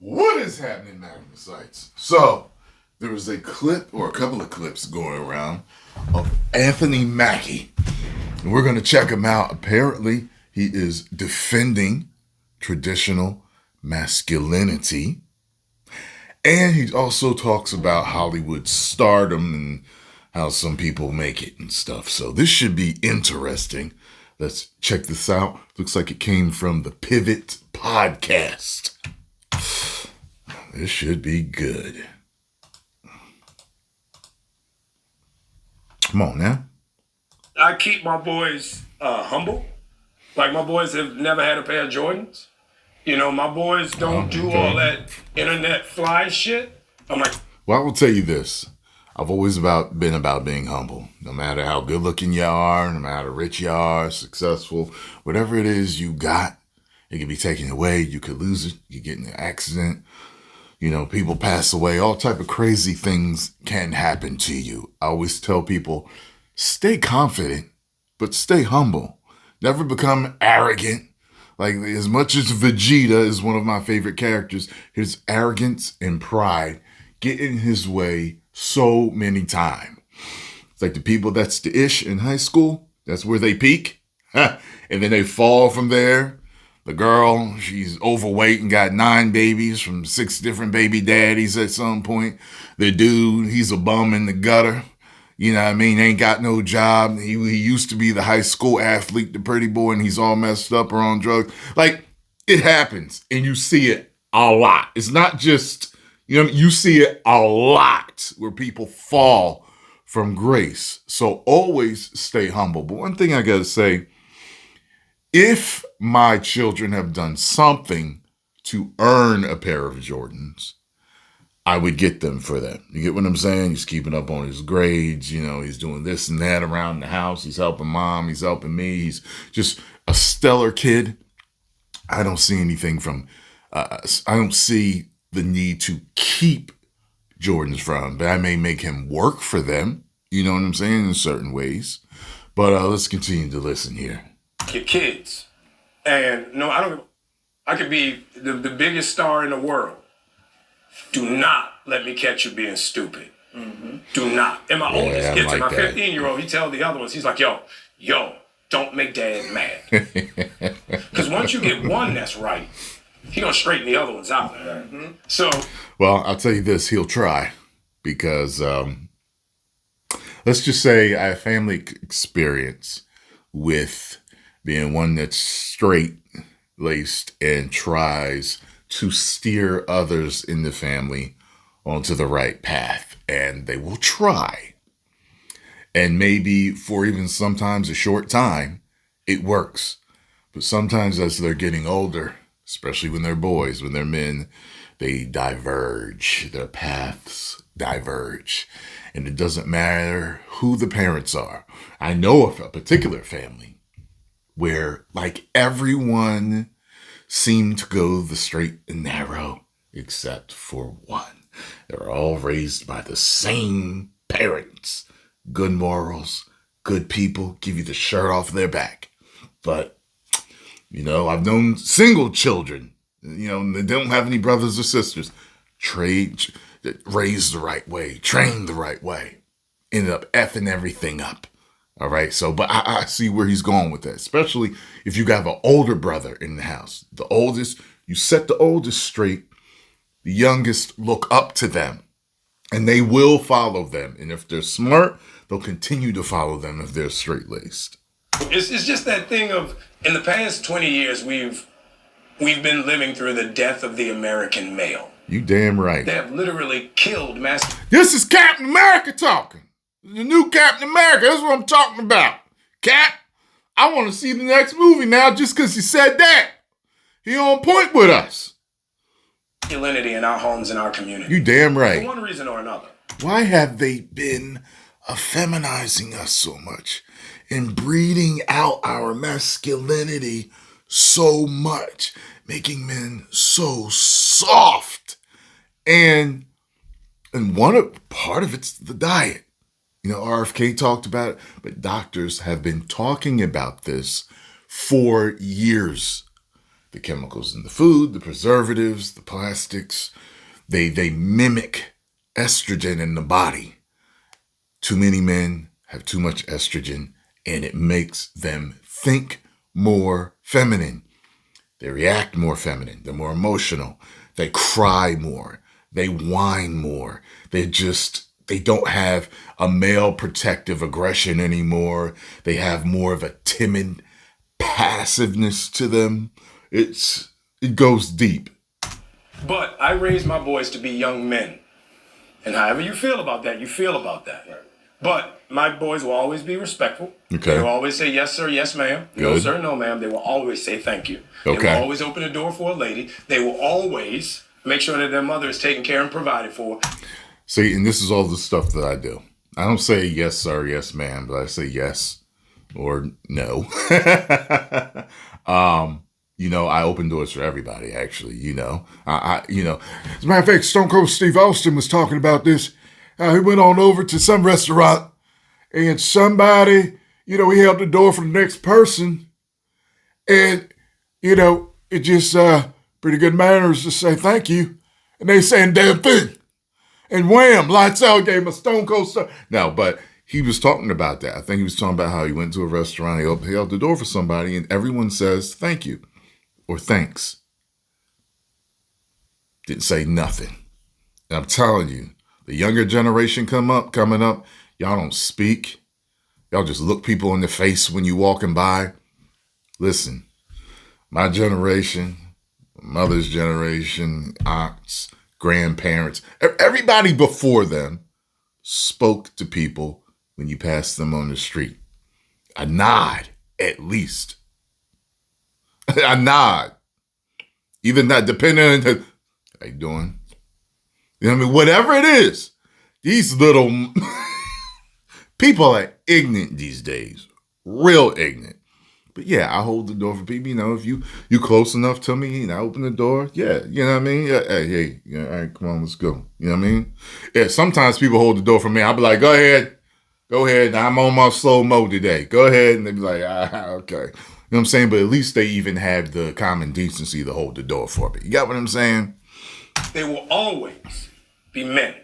What is happening, Magnus? So, there was a clip or a couple of clips going around of Anthony Mackie. And we're going to check him out. Apparently, he is defending traditional masculinity. And he also talks about Hollywood stardom and how some people make it and stuff. So this should be interesting. Let's check this out. Looks like it came from the Pivot podcast. This should be good. Come on now. I keep my boys humble. Like, my boys have never had a pair of Jordans. You know, my boys don't do all that internet fly shit. I'm like... Well, I will tell you this. I've always been about being humble. No matter how good looking you are, no matter how rich you are, successful, whatever it is you got, it can be taken away. You could lose it. You get in an accident. You know, people pass away. All type of crazy things can happen to you. I always tell people, stay confident, but stay humble. Never become arrogant. Like, as much as Vegeta is one of my favorite characters, his arrogance and pride get in his way so many times. It's like the people that's the ish in high school. That's where they peak. And then they fall from there. The girl, she's overweight and got 9 babies from 6 different baby daddies at some point. The dude, he's a bum in the gutter. You know what I mean? Ain't got no job. He used to be the high school athlete, the pretty boy, and he's all messed up or on drugs. Like, it happens, and you see it a lot. It's not just, you see it a lot where people fall from grace. So always stay humble. But one thing I got to say, if my children have done something to earn a pair of Jordans, I would get them for that. You get what I'm saying? He's keeping up on his grades. He's doing this and that around the house. He's helping mom. He's helping me. He's just a stellar kid. I don't see anything from, I don't see the need to keep Jordans from him, but I may make him work for them. You know what I'm saying? In certain ways. But let's continue to listen here. Your kids. And I could be the biggest star in the world. Do not let me catch you being stupid. Mm-hmm. Do not. And my oldest kid, my 15-year-old, he tells the other ones, he's like, yo, don't make dad mad. Because once you get one that's right, he gonna straighten the other ones out. Mm-hmm. So, well, I'll tell you this, he'll try. Because let's just say I have family experience with being one that's straight-laced and tries to steer others in the family onto the right path. And they will try. And maybe for even sometimes a short time, it works. But sometimes as they're getting older, especially when they're boys, when they're men, they diverge. Their paths diverge. And it doesn't matter who the parents are. I know of a particular family where, like, everyone seemed to go the straight and narrow, except for one. They're all raised by the same parents. Good morals, good people, give you the shirt off their back. But, I've known single children, they don't have any brothers or sisters, raised the right way, trained the right way, ended up effing everything up. All right. So, but I see where he's going with that, especially if you got an older brother in the house. The oldest, you set the oldest straight. The youngest look up to them and they will follow them. And if they're smart, they'll continue to follow them if they're straight-laced. It's just that thing of, in the past 20 years, we've been living through the death of the American male. You damn right. They have literally killed This is Captain America talking. The new Captain America. That's what I'm talking about. Cap, I want to see the next movie now just because he said that. He on point with us. Masculinity in our homes and our community. You damn right. For one reason or another. Why have they been effeminizing us so much and breeding out our masculinity so much, making men so soft? And part of it's the diet. RFK talked about it, but doctors have been talking about this for years. the chemicals in the food, the preservatives, the plastics. They mimic estrogen in the body. Too many men have too much estrogen, and it makes them think more feminine. They react more feminine. They're more emotional. They cry more. They whine more. They don't have a male protective aggression anymore. They have more of a timid passiveness to them. It goes deep. But I raised my boys to be young men. And however you feel about that, you feel about that. Right. But my boys will always be respectful. Okay. They will always say, yes, sir, yes, ma'am. Good. No, sir, no, ma'am. They will always say thank you. Okay. They will always open the door for a lady. They will always make sure that their mother is taken care and provided for. See, and this is all the stuff that I do. I don't say yes, sir, yes, ma'am, but I say yes or no. I open doors for everybody, actually, as a matter of fact, Stone Cold Steve Austin was talking about this. He went on over to some restaurant and somebody, he held the door for the next person. And, it just pretty good manners to say thank you. And they saying damn thing. And wham, lights out, gave him a Stone Cold Star. No, but he was talking about that. I think he was talking about how he went to a restaurant, he held the door for somebody, and everyone says thank you or thanks. Didn't say nothing. And I'm telling you, the younger generation coming up, y'all don't speak. Y'all just look people in the face when you walking by. Listen, my generation, mother's generation, aunts, grandparents, everybody before them spoke to people when you passed them on the street. A nod, at least. A nod. Even that, depending on how you doing? You know what I mean? Whatever it is, these little people are ignorant these days. Real ignorant. But yeah, I hold the door for people. If you close enough to me and I open the door, yeah, you know what I mean? Yeah, hey, all right, come on, let's go. You know what I mean? Yeah, sometimes people hold the door for me. I'll be like, go ahead. I'm on my slow mo today. Go ahead. And they be like, okay. You know what I'm saying? But at least they even have the common decency to hold the door for me. You got what I'm saying? They will always be men.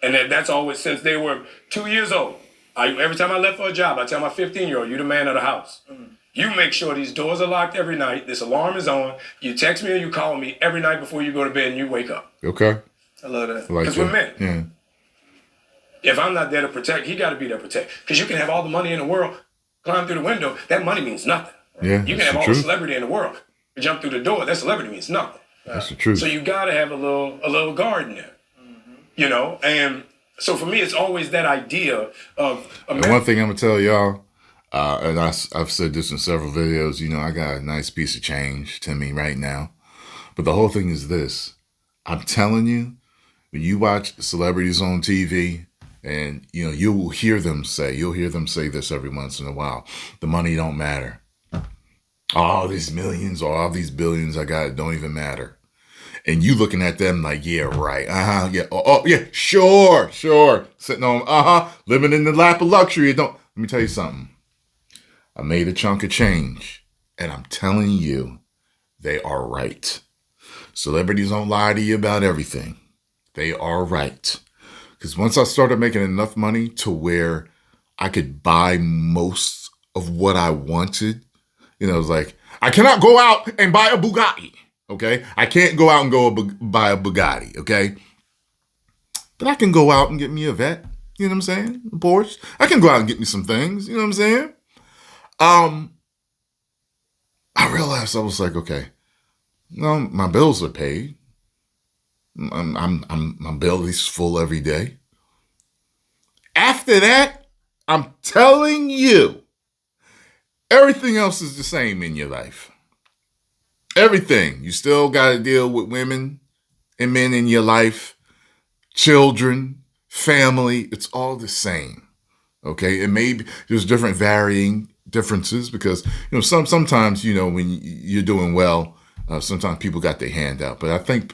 And that's always since they were 2 years old. Every time I left for a job, I tell my 15-year-old, you're the man of the house. You make sure these doors are locked every night. This alarm is on. You text me or you call me every night before you go to bed and you wake up. Okay. I love that. Because we're men. Yeah. If I'm not there to protect, he got to be there to protect. Because you can have all the money in the world, climb through the window. That money means nothing. Yeah, you can have all the celebrity in the world. You jump through the door. That celebrity means nothing. That's the truth. So you got to have a little guard in there. And so for me, it's always that idea of... And one thing I'm going to tell y'all, and I've said this in several videos, I got a nice piece of change to me right now. But the whole thing is this. I'm telling you, when you watch celebrities on TV, and, you will hear them say this every once in a while, the money don't matter. All these millions or all these billions I got don't even matter. And you looking at them like, yeah, right. Yeah. Oh, yeah. Sure. Sitting on, living in the lap of luxury. Let me tell you something. I made a chunk of change and I'm telling you, they are right. Celebrities don't lie to you about everything. They are right. Because once I started making enough money to where I could buy most of what I wanted, it was like, I cannot go out and buy a Bugatti. Okay, I can't go out and buy a Bugatti, okay? But I can go out and get me a vet, you know what I'm saying? A Porsche. I can go out and get me some things, you know what I'm saying? I realized I was like, okay, my bills are paid. My bill is full every day. After that, I'm telling you, everything else is the same in your life. Everything. You still got to deal with women and men in your life, children, family. It's all the same. Okay. And maybe there's varying differences because, sometimes, when you're doing well, sometimes people got their hand out. But I think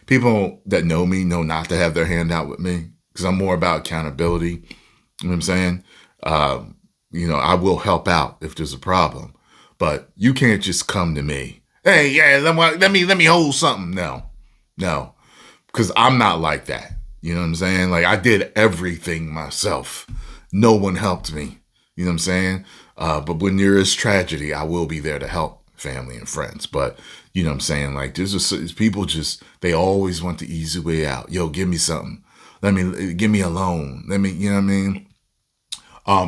people that know me know not to have their hand out with me because I'm more about accountability. You know what I'm saying? I will help out if there's a problem, but you can't just come to me. Hey, yeah, let me hold something. No, because I'm not like that. You know what I'm saying? Like, I did everything myself. No one helped me. You know what I'm saying? But when there is tragedy, I will be there to help family and friends. But you know what I'm saying? Like, there's people they always want the easy way out. Yo, give me something. Give me a loan. You know what I mean?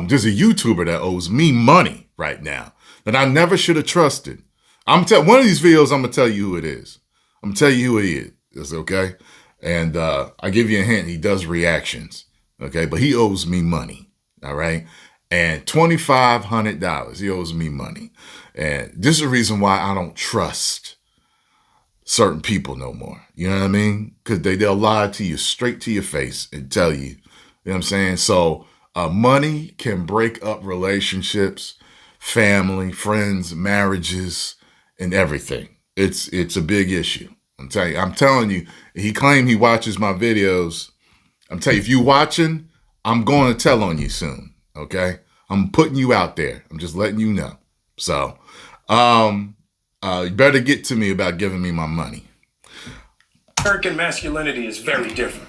There's a YouTuber that owes me money right now that I never should have trusted. One of these videos, I'm gonna tell you who it is. I'm gonna tell you who he is, okay? And I give you a hint, he does reactions, okay? But he owes me money, all right? And $2,500, he owes me money. And this is the reason why I don't trust certain people no more. You know what I mean? Because they'll lie to you straight to your face and tell you, you know what I'm saying? So money can break up relationships, family, friends, marriages, and everything. It's a big issue. I'm telling you, he claimed he watches my videos. I'm telling you, if you watching, I'm going to tell on you soon. Okay? I'm putting you out there. I'm just letting you know. So, you better get to me about giving me my money. American masculinity is very different.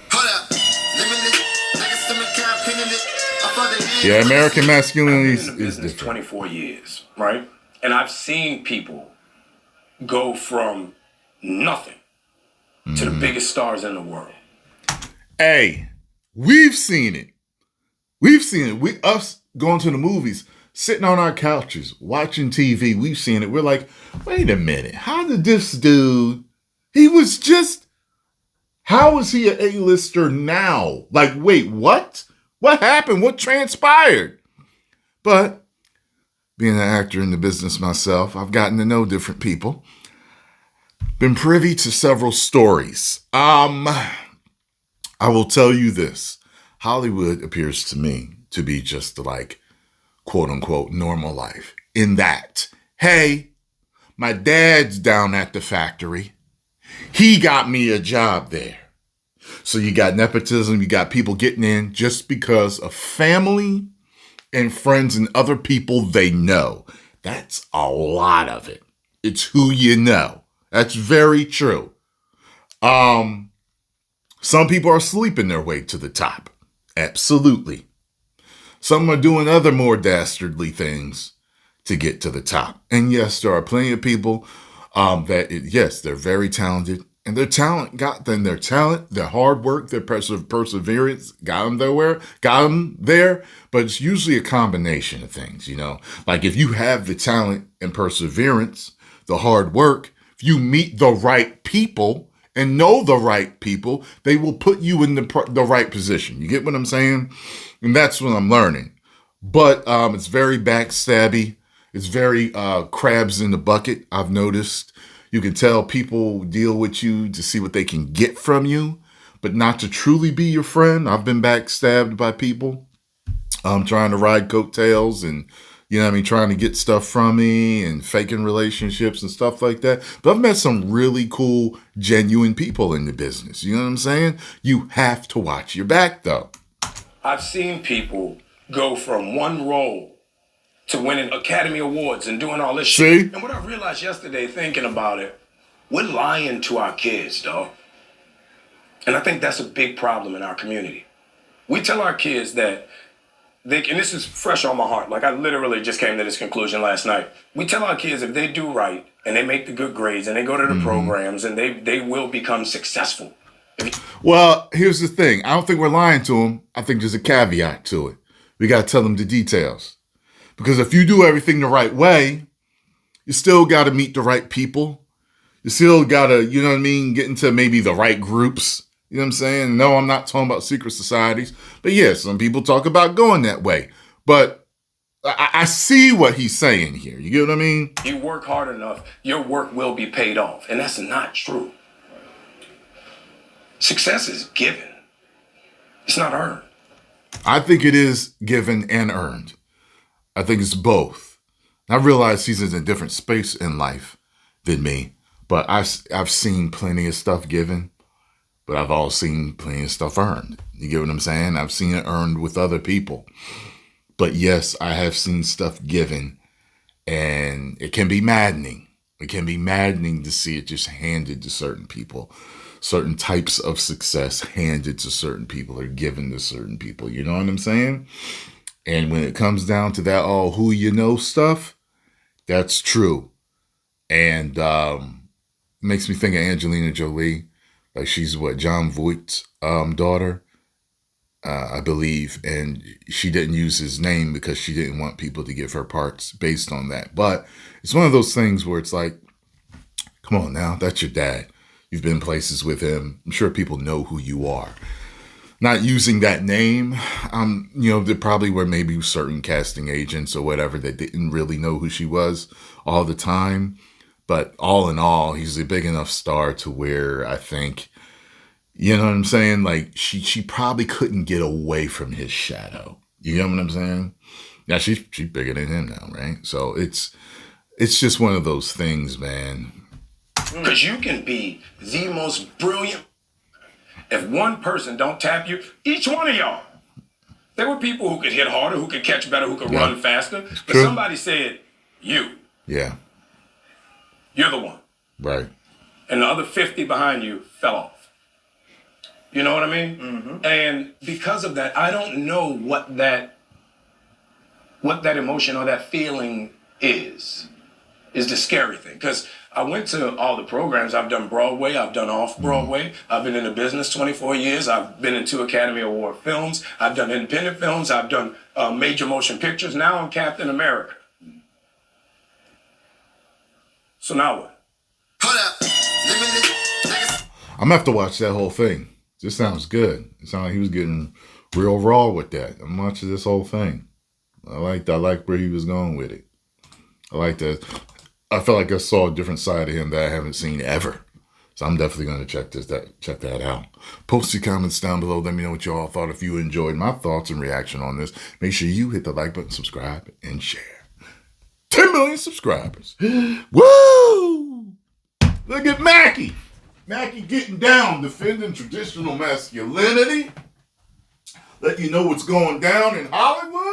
Yeah, American masculinity I've been in the is business different. 24 years, right? And I've seen people go from nothing to the biggest stars in the world. Hey, we've seen it. We've seen it. Us going to the movies, sitting on our couches, watching TV, we've seen it. We're like, wait a minute. How did this dude, how is he an A-lister now? Like, wait, what? What happened? What transpired? But being an actor in the business myself, I've gotten to know different people. Been privy to several stories. I will tell you this. Hollywood appears to me to be just like, quote unquote, normal life. In that, hey, my dad's down at the factory. He got me a job there. So you got nepotism, you got people getting in just because of family and friends and other people they know. That's a lot of it. It's who you know. That's very true. Some people are sleeping their way to the top. Absolutely. Some are doing other more dastardly things to get to the top. And yes, there are plenty of people they're very talented. And their talent got them. Their talent, their hard work, their perseverance got them there. But it's usually a combination of things, you know. Like if you have the talent and perseverance, the hard work, if you meet the right people and know the right people, they will put you in the right position. You get what I'm saying? And that's what I'm learning. But it's very backstabby. It's very crabs in the bucket, I've noticed. You can tell people deal with you to see what they can get from you, but not to truly be your friend. I've been backstabbed by people trying to ride coattails and, you know what I mean, trying to get stuff from me and faking relationships and stuff like that. But I've met some really cool, genuine people in the business. You know what I'm saying? You have to watch your back, though. I've seen people go from one role to winning Academy Awards and doing all this shit. And what I realized yesterday thinking about it, we're lying to our kids, dog. And I think that's a big problem in our community. We tell our kids that and this is fresh on my heart. Like I literally just came to this conclusion last night. We tell our kids if they do right and they make the good grades and they go to the programs and they will become successful. Well, here's the thing. I don't think we're lying to them. I think there's a caveat to it. We got to tell them the details. Because if you do everything the right way, you still got to meet the right people. You still got to, you know what I mean, get into maybe the right groups. You know what I'm saying? No, I'm not talking about secret societies. But yeah, some people talk about going that way. But I see what he's saying here. You get what I mean? You work hard enough, your work will be paid off. And that's not true. Success is given. It's not earned. I think it is given and earned. I think it's both. I realize he's in a different space in life than me, but I've seen plenty of stuff given, but I've also seen plenty of stuff earned. You get what I'm saying? I've seen it earned with other people. But yes, I have seen stuff given, and it can be maddening. It can be maddening to see it just handed to certain people. Certain types of success handed to certain people or given to certain people. You know what I'm saying? And when it comes down to that, who you know stuff, that's true. And makes me think of Angelina Jolie. Like she's John Voight's daughter, I believe. And she didn't use his name because she didn't want people to give her parts based on that. But it's one of those things where it's like, come on now, that's your dad. You've been places with him. I'm sure people know who you are. Not using that name, there probably were maybe certain casting agents or whatever that didn't really know who she was all the time. But all in all, he's a big enough star to where I think, you know what I'm saying? Like she probably couldn't get away from his shadow. You know what I'm saying? Now she's bigger than him now, right? So it's just one of those things, man. Because you can be the most brilliant. If one person don't tap you, each one of y'all. There were people who could hit harder, who could catch better, who could run faster. But somebody said, you. Yeah. You're the one. Right. And the other 50 behind you fell off. You know what I mean? Mm-hmm. And because of that, I don't know what that emotion or that feeling is the scary thing. Because I went to all the programs. I've done Broadway. I've done off-Broadway. Mm-hmm. I've been in the business 24 years. I've been in 2 Academy Award films. I've done independent films. I've done major motion pictures. Now I'm Captain America. So now what? Hold up. I'm going to have to watch that whole thing. This sounds good. It sounded like he was getting real raw with that. I'm watching this whole thing. I like where he was going with it. I like that. I felt like I saw a different side of him that I haven't seen ever. So I'm definitely going to check that out. Post your comments down below. Let me know what you all thought. If you enjoyed my thoughts and reaction on this, make sure you hit the like button, subscribe, and share. 10 million subscribers. Woo! Look at Mackie. Mackie getting down, defending traditional masculinity. Let you know what's going down in Hollywood.